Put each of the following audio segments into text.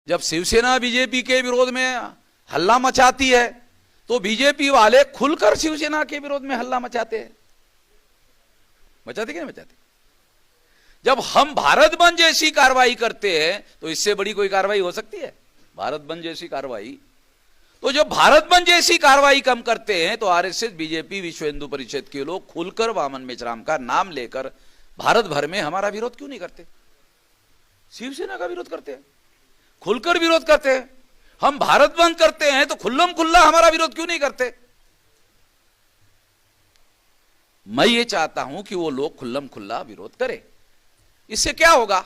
जब शिवसेना बीजेपी के विरोध में हल्ला मचाती है तो बीजेपी वाले खुलकर शिवसेना के विरोध में हल्ला मचाते हैं। मचाते कि नहीं मचाते? जब हम भारत बंद जैसी कार्रवाई करते हैं तो इससे बड़ी कोई कार्रवाई हो सकती है? भारत बंद जैसी कार्रवाई, तो जब भारत बंद जैसी कार्रवाई कम करते हैं तो आरएसएस, बीजेपी, विश्व हिंदू परिषद के लोग खुलकर वामन मेश्राम का नाम लेकर भारत भर में हमारा विरोध क्यों नहीं करते? शिवसेना का विरोध करते हैं, खुलकर विरोध करते हैं। हम भारत बंद करते हैं तो खुल्लम खुल्ला हमारा विरोध क्यों नहीं करते? मैं ये चाहता हूं कि वो लोग खुल्लम खुल्ला विरोध करें। इससे क्या होगा?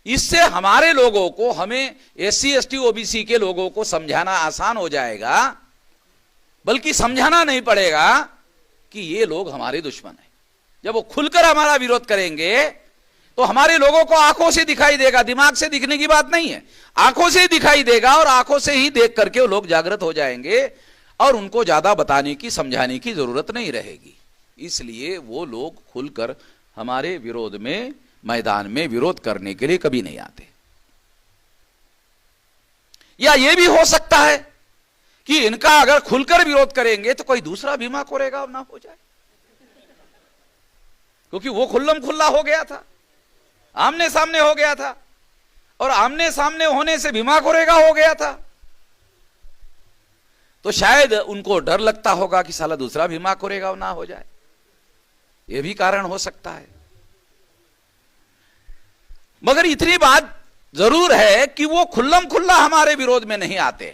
इससे हमारे लोगों को, हमें एससी, एसटी, ओबीसी के लोगों को समझाना आसान हो जाएगा, बल्कि समझाना नहीं पड़ेगा कि ये लोग हमारे दुश्मन हैं। जब वो खुलकर हमारा विरोध करेंगे तो हमारे लोगों को आंखों से दिखाई देगा, दिमाग से दिखने की बात नहीं है, आंखों से दिखाई देगा, और आंखों से ही देख करके वो लोग जागृत हो जाएंगे और उनको ज्यादा बताने की, समझाने की जरूरत नहीं रहेगी। इसलिए वो लोग खुलकर हमारे विरोध में, मैदान में विरोध करने के लिए कभी नहीं आते। या यह भी हो सकता है कि इनका अगर खुलकर विरोध करेंगे तो कोई दूसरा भीमा कोरेगांव ना हो जाए, क्योंकि वो खुल्लम खुल्ला हो गया था, आमने सामने हो गया था, और आमने सामने होने से भीमा कोरेगांव हो गया था। तो शायद उनको डर लगता होगा कि साला दूसरा भीमा कोरेगांव ना हो जाए, यह भी कारण हो सकता है। मगर इतनी बात जरूर है कि वो खुल्लम खुल्ला हमारे विरोध में नहीं आते।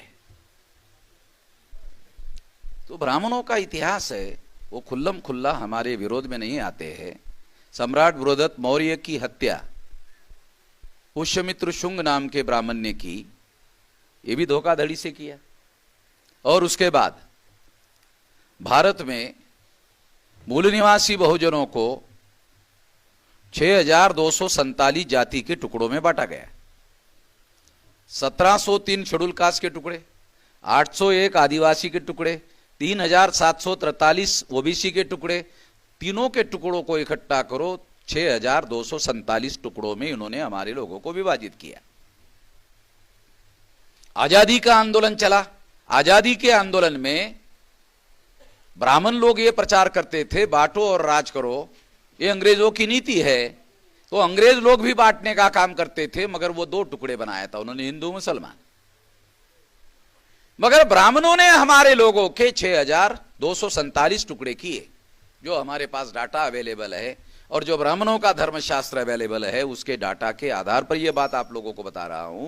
तो ब्राह्मणों का इतिहास है, वो खुल्लम खुल्ला हमारे विरोध में नहीं आते हैं। सम्राट बृहदत्त मौर्य की हत्या पुष्यमित्र शुंग नाम के ब्राह्मण ने की, ये भी धोखाधड़ी से किया। और उसके बाद भारत में मूल निवासी बहुजनों को 6247 जाति के टुकड़ों में बांटा गया। 1703 शेड्यूल कास्ट के टुकड़े, 801 आदिवासी के टुकड़े, 3743 ओबीसी के टुकड़े, तीनों के टुकड़ों को इकट्ठा करो 6247 टुकड़ों में इन्होंने हमारे लोगों को विभाजित किया। आजादी का आंदोलन चला। आजादी के आंदोलन में ब्राह्मण लोग ये प्रचार करते थे, बांटो और राज करो, ये अंग्रेजों की नीति है। तो अंग्रेज लोग भी बांटने का काम करते थे, मगर वो दो टुकड़े बनाया था उन्होंने, हिंदू मुसलमान। मगर ब्राह्मणों ने हमारे लोगों के 6247 टुकड़े किए। जो हमारे पास डाटा अवेलेबल है और जो ब्राह्मणों का धर्मशास्त्र अवेलेबल है, उसके डाटा के आधार पर यह बात आप लोगों को बता रहा हूं।